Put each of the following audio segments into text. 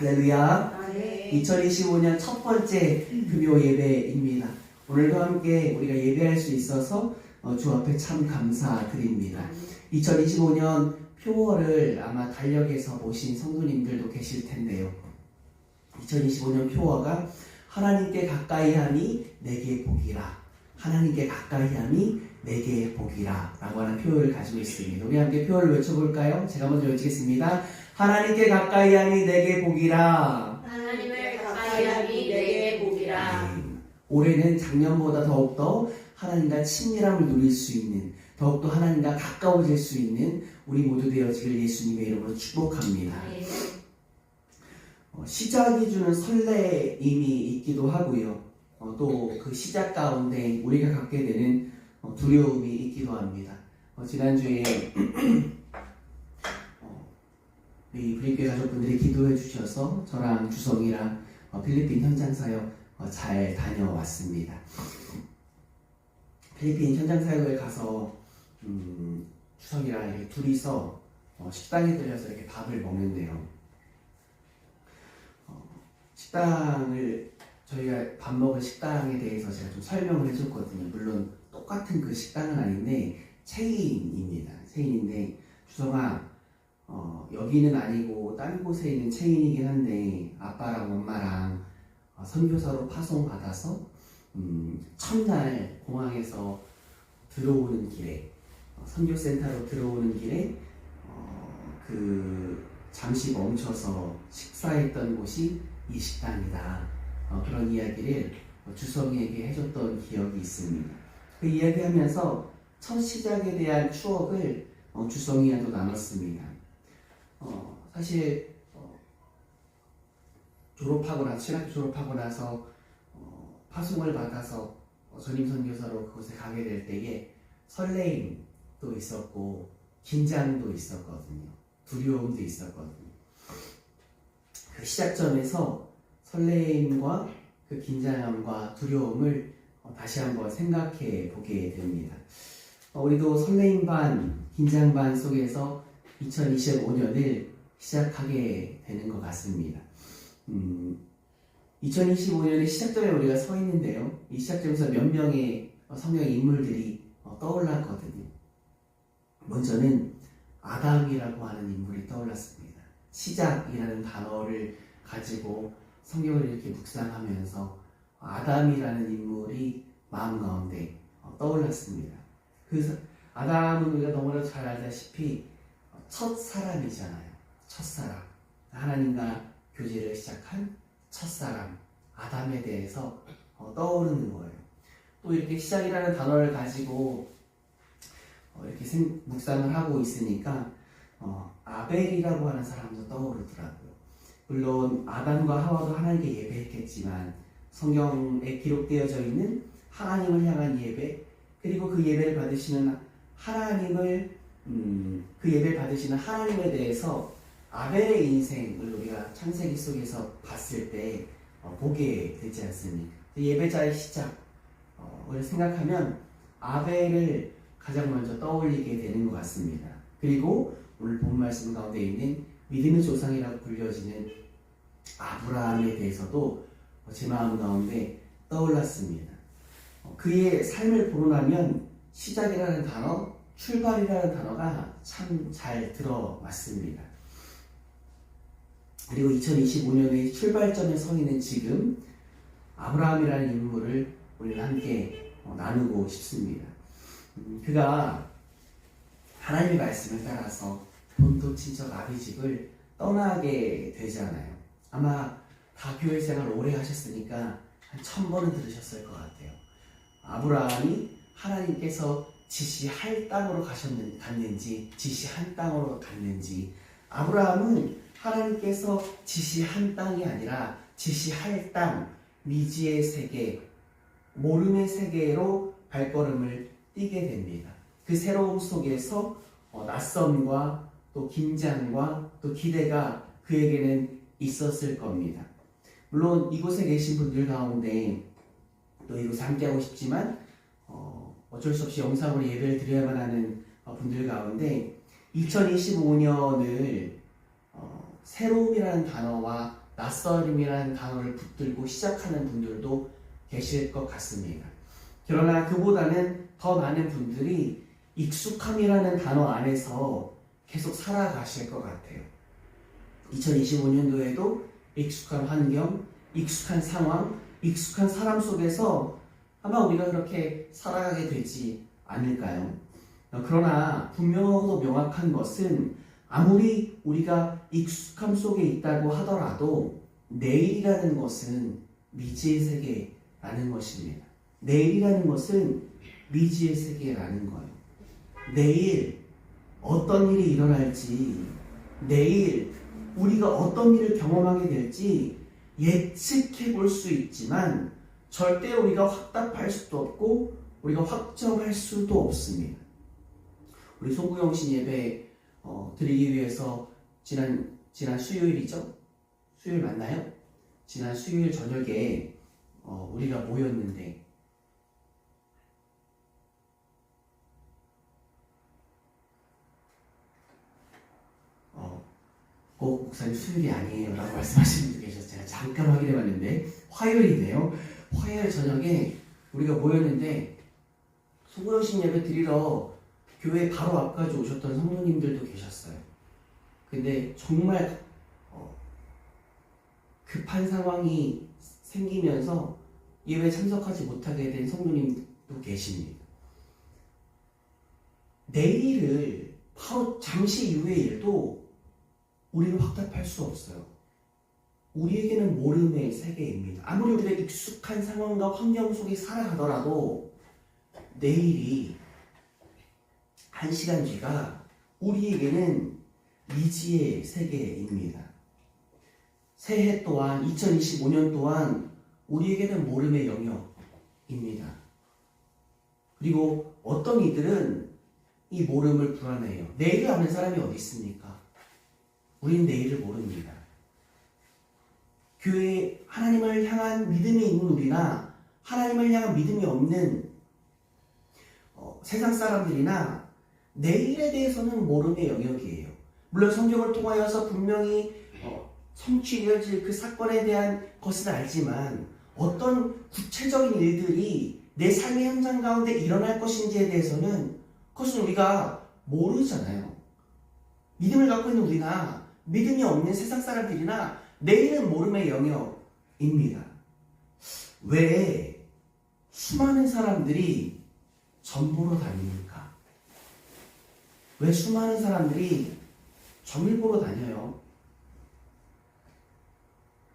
할렐루야. 네. 2025년 첫 번째 금요 예배입니다. 오늘도 함께 우리가 예배할 수 있어서 주 앞에 참 감사드립니다. 2025년 표어를 아마 달력에서 보신 성도님들도 계실 텐데요. 2025년 표어가 하나님께 가까이 하니 내게 복이라. 하나님께 가까이 하니 내게 복이라 라고 하는 표어를 가지고 있습니다. 우리 함께 표어를 외쳐볼까요? 제가 먼저 외치겠습니다. 하나님께 가까이 하니 내게 복이라. 하나님께 가까이 하니 내게 복이라. 올해는 작년보다 더욱더 하나님과 친밀함을 누릴 수 있는, 더욱더 하나님과 가까워질 수 있는 우리 모두 되어지길 예수님의 이름으로 축복합니다. 시작이 주는 설레임이 있기도 하고요. 또 그 시작 가운데 우리가 갖게 되는 두려움이 있기도 합니다. 지난주에 우리 브리교회 가족분들이 기도해 주셔서 저랑 주성이랑 필리핀 현장 사역 잘 다녀왔습니다. 필리핀 현장 사역을 가서 주성이랑 이렇게 둘이서 식당에 들려서 이렇게 밥을 먹는데요. 식당을 저희가 밥 먹을 식당에 대해서 제가 좀 설명을 해줬거든요. 물론 똑같은 그 식당은 아닌데 체인입니다. 체인인데 주성아 여기는 아니고 딴 곳에 있는 체인이긴 한데 아빠랑 엄마랑 선교사로 파송받아서 첫날 공항에서 들어오는 길에 선교센터로 들어오는 길에 그 잠시 멈춰서 식사했던 곳이 이 식당이다. 그런 이야기를 주성이에게 해줬던 기억이 있습니다. 그 이야기하면서 첫 시작에 대한 추억을 주성이와도 나눴습니다. 사실 신학교 졸업하고 나서 파송을 받아서 전임 선교사로 그곳에 가게 될 때에 설레임도 있었고 긴장도 있었거든요. 두려움도 있었거든요. 그 시작점에서 설레임과 그 긴장함과 두려움을 다시 한번 생각해 보게 됩니다. 우리도 설레임 반, 긴장 반 속에서 2025년을 시작하게 되는 것 같습니다. 2025년의 시작점에 우리가 서 있는데요. 이 시작점에서 몇 명의 성경 인물들이 떠올랐거든요. 먼저는 아담이라고 하는 인물이 떠올랐습니다. 시작이라는 단어를 가지고 성경을 이렇게 묵상하면서 아담이라는 인물이 마음 가운데 떠올랐습니다. 그래서 아담은 우리가 너무나 잘 알다시피 첫 사람이잖아요. 첫 사람. 하나님과 교제를 시작한 첫 사람. 아담에 대해서 떠오르는 거예요. 또 이렇게 시작이라는 단어를 가지고 이렇게 묵상을 하고 있으니까 아벨이라고 하는 사람도 떠오르더라고요. 물론 아담과 하와도 하나님께 예배했겠지만 성경에 기록되어져 있는 하나님을 향한 예배, 그리고 그 예배를 받으시는 하나님에 대해서 아벨의 인생을 우리가 창세기 속에서 봤을 때 보게 되지 않습니까? 예배자의 시작을 생각하면 아벨을 가장 먼저 떠올리게 되는 것 같습니다. 그리고 오늘 본 말씀 가운데 있는 믿음의 조상이라고 불려지는 아브라함에 대해서도 제 마음 가운데 떠올랐습니다. 그의 삶을 보고 나면 시작이라는 단어, 출발이라는 단어가 참 잘 들어맞습니다. 그리고 2025년의 출발점에 서 있는 지금 아브라함이라는 인물을 우리는 함께 나누고 싶습니다. 그가 하나님의 말씀을 따라서 본토 친척 아비집을 떠나게 되잖아요. 아마 다 교회 생활 오래 하셨으니까 한 1000번은 들으셨을 것 같아요. 아브라함이 하나님께서 지시할 땅으로 갔는지 지시한 땅으로 갔는지, 아브라함은 하나님께서 지시한 땅이 아니라 지시할 땅, 미지의 세계, 모름의 세계로 발걸음을 뛰게 됩니다. 그 새로움 속에서 낯섦과 또 긴장과 또 기대가 그에게는 있었을 겁니다. 물론 이곳에 계신 분들 가운데 또 이곳에 함께하고 싶지만 어쩔 수 없이 영상으로 예배를 드려야만 하는 분들 가운데 2025년을 새로움이라는 단어와 낯설음이라는 단어를 붙들고 시작하는 분들도 계실 것 같습니다. 그러나 그보다는 더 많은 분들이 익숙함이라는 단어 안에서 계속 살아가실 것 같아요. 2025년도에도 익숙한 환경, 익숙한 상황, 익숙한 사람 속에서 아마 우리가 그렇게 살아가게 되지 않을까요? 그러나 분명하고도 명확한 것은 아무리 우리가 익숙함 속에 있다고 하더라도 내일이라는 것은 미지의 세계라는 것입니다. 내일이라는 것은 미지의 세계라는 거예요. 내일 어떤 일이 일어날지, 내일 우리가 어떤 일을 경험하게 될지 예측해 볼 수 있지만 절대로 우리가 확답할 수도 없고 우리가 확정할 수도 없습니다. 우리 송구영신 예배 드리기 위해서 지난 수요일이죠? 수요일 맞나요? 지난 수요일 저녁에 우리가 모였는데 꼭 목사님 수요일이 아니에요 라고 말씀하시는 분도 계셨어요. 제가 잠깐 확인해 봤는데 화요일이네요. 화요일 저녁에 우리가 모였는데 송구영신 예배 드리러 교회 바로 앞까지 오셨던 성도님들도 계셨어요. 근데 정말 급한 상황이 생기면서 예배에 참석하지 못하게 된 성도님도 계십니다. 내일을 바로 잠시 이후의 일도 우리는 확답할 수 없어요. 우리에게는 모름의 세계입니다. 아무리 우리가 익숙한 상황과 환경 속에 살아가더라도 내일이 한 시간 뒤가 우리에게는 미지의 세계입니다. 새해 또한 2025년 또한 우리에게는 모름의 영역입니다. 그리고 어떤 이들은 이 모름을 불안해해요. 내일을 아는 사람이 어디 있습니까? 우린 내일을 모릅니다. 교회에 하나님을 향한 믿음이 있는 우리나 하나님을 향한 믿음이 없는 세상 사람들이나 내일에 대해서는 모름의 영역이에요. 물론 성경을 통하여서 분명히 성취되어질 그 사건에 대한 것은 알지만 어떤 구체적인 일들이 내 삶의 현장 가운데 일어날 것인지에 대해서는 그것은 우리가 모르잖아요. 믿음을 갖고 있는 우리나 믿음이 없는 세상 사람들이나 내일은 모름의 영역입니다. 왜 수많은 사람들이 점 보러 다닙니까? 왜 수많은 사람들이 점을 보러 다녀요?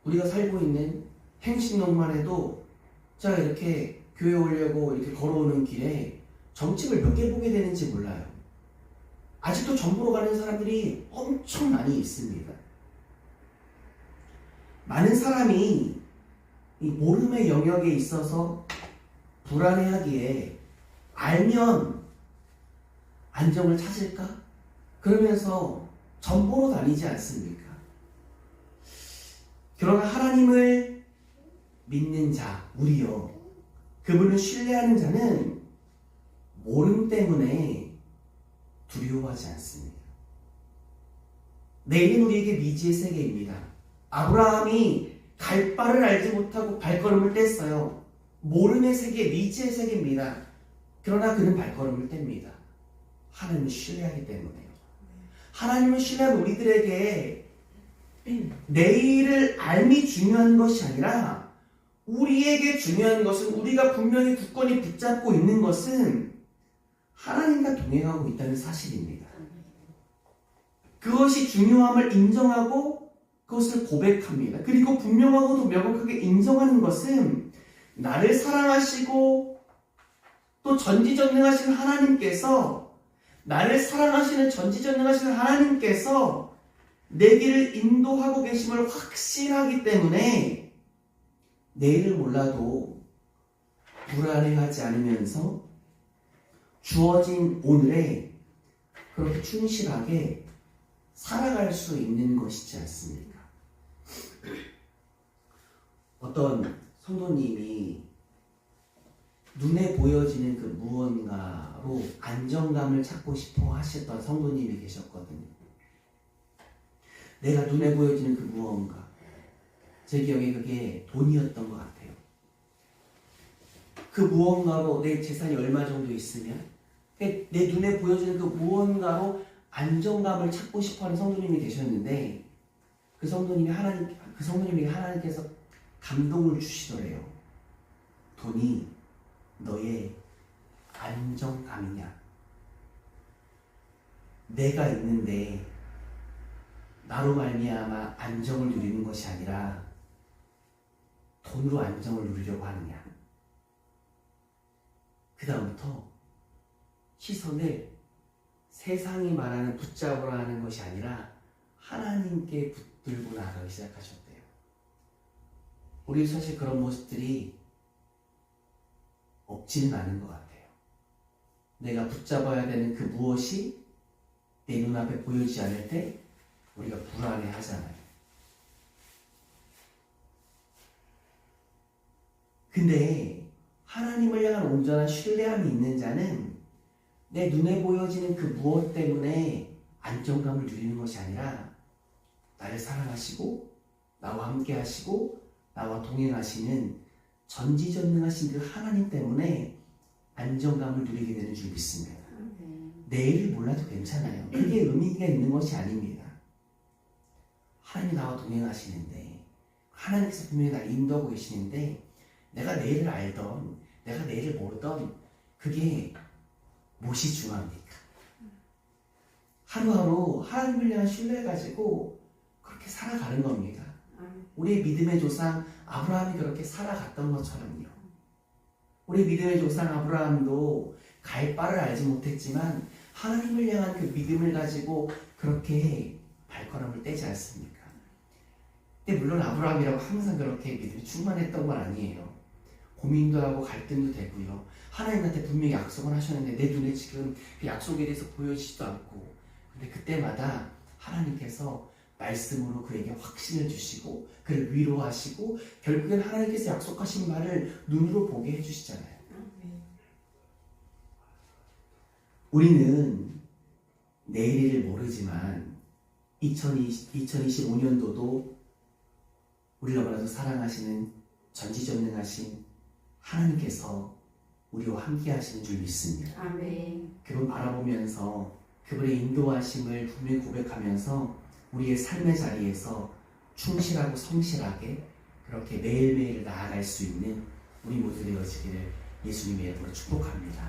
우리가 살고 있는 행신동만 해도 제가 이렇게 교회 오려고 이렇게 걸어오는 길에 점집을 몇 개 보게 되는지 몰라요. 아직도 점 보러 가는 사람들이 엄청 많이 있습니다. 많은 사람이 이 모름의 영역에 있어서 불안해하기에 알면 안정을 찾을까? 그러면서 점 보러 다니지 않습니까? 그러나 하나님을 믿는 자, 우리요. 그분을 신뢰하는 자는 모름 때문에 두려워하지 않습니다. 내일은 우리에게 미지의 세계입니다. 아브라함이 갈 바를 알지 못하고 발걸음을 뗐어요. 모름의 세계, 미지의 세계입니다. 그러나 그는 발걸음을 뗍니다. 하나님을 신뢰하기 때문에요. 하나님을 신뢰하는 우리들에게 내일을 알미 중요한 것이 아니라 우리에게 중요한 것은 우리가 분명히 굳건히 붙잡고 있는 것은 하나님과 동행하고 있다는 사실입니다. 그것이 중요함을 인정하고 그것을 고백합니다. 그리고 분명하고도 명확하게 인정하는 것은 나를 사랑하시고 또 전지전능하신 하나님께서 나를 사랑하시는 전지전능하신 하나님께서 내 길을 인도하고 계심을 확신하기 때문에 내일을 몰라도 불안해하지 않으면서 주어진 오늘에 그렇게 충실하게 살아갈 수 있는 것이지 않습니까? 어떤 성도님이 눈에 보여지는 그 무언가로 안정감을 찾고 싶어 하셨던 성도님이 계셨거든요. 내가 눈에 보여지는 그 무언가, 제 기억에 그게 돈이었던 것 같아요. 그 무언가로 내 재산이 얼마 정도 있으면 내 눈에 보여지는 그 무언가로 안정감을 찾고 싶어하는 성도님이 계셨는데 그 성도님에게 하나님께서 감동을 주시더래요. 돈이 너의 안정감이냐? 내가 있는데 나로 말미암아 안정을 누리는 것이 아니라 돈으로 안정을 누리려고 하느냐? 그 다음부터 시선을 세상이 말하는 붙잡으라 하는 것이 아니라 하나님께 붙들고 나가기 시작하셨대요. 우리 사실 그런 모습들이 없지는 않은 것 같아요. 내가 붙잡아야 되는 그 무엇이 내 눈앞에 보이지 않을 때 우리가 불안해 하잖아요. 근데 하나님을 향한 온전한 신뢰함이 있는 자는 내 눈에 보여지는 그 무엇 때문에 안정감을 누리는 것이 아니라 나를 사랑하시고 나와 함께 하시고 나와 동행하시는 전지전능하신 그 하나님 때문에 안정감을 누리게 되는 줄 믿습니다. 내일을 몰라도 괜찮아요. 그게 의미가 있는 것이 아닙니다. 하나님이 나와 동행하시는데 하나님께서 분명히 나를 인도하고 계시는데 내가 내일을 알던 내가 내일을 모르던 그게 무엇이 중요합니까? 하루하루 하나님을 향한 신뢰 가지고 그렇게 살아가는 겁니다. 우리의 믿음의 조상 아브라함이 그렇게 살아갔던 것처럼요. 우리 믿음의 조상 아브라함도 갈 바를 알지 못했지만 하나님을 향한 그 믿음을 가지고 그렇게 발걸음을 떼지 않습니까? 근데 물론 아브라함이라고 항상 그렇게 믿음이 충만했던 건 아니에요. 고민도 하고 갈등도 되고요. 하나님한테 분명히 약속을 하셨는데 내 눈에 지금 그 약속에 대해서 보여지지도 않고 근데 그때마다 하나님께서 말씀으로 그에게 확신을 주시고 그를 위로하시고 결국엔 하나님께서 약속하신 말을 눈으로 보게 해주시잖아요. 우리는 내일을 모르지만 2025년도도 우리가 너무나도 사랑하시는 전지전능하신 하나님께서 우리와 함께 하시는 줄 믿습니다. 아멘. 그분 바라보면서 그분의 인도하심을 분명히 고백하면서 우리의 삶의 자리에서 충실하고 성실하게 그렇게 매일매일 나아갈 수 있는 우리 모두 되어지기를 예수님의 이름으로 축복합니다.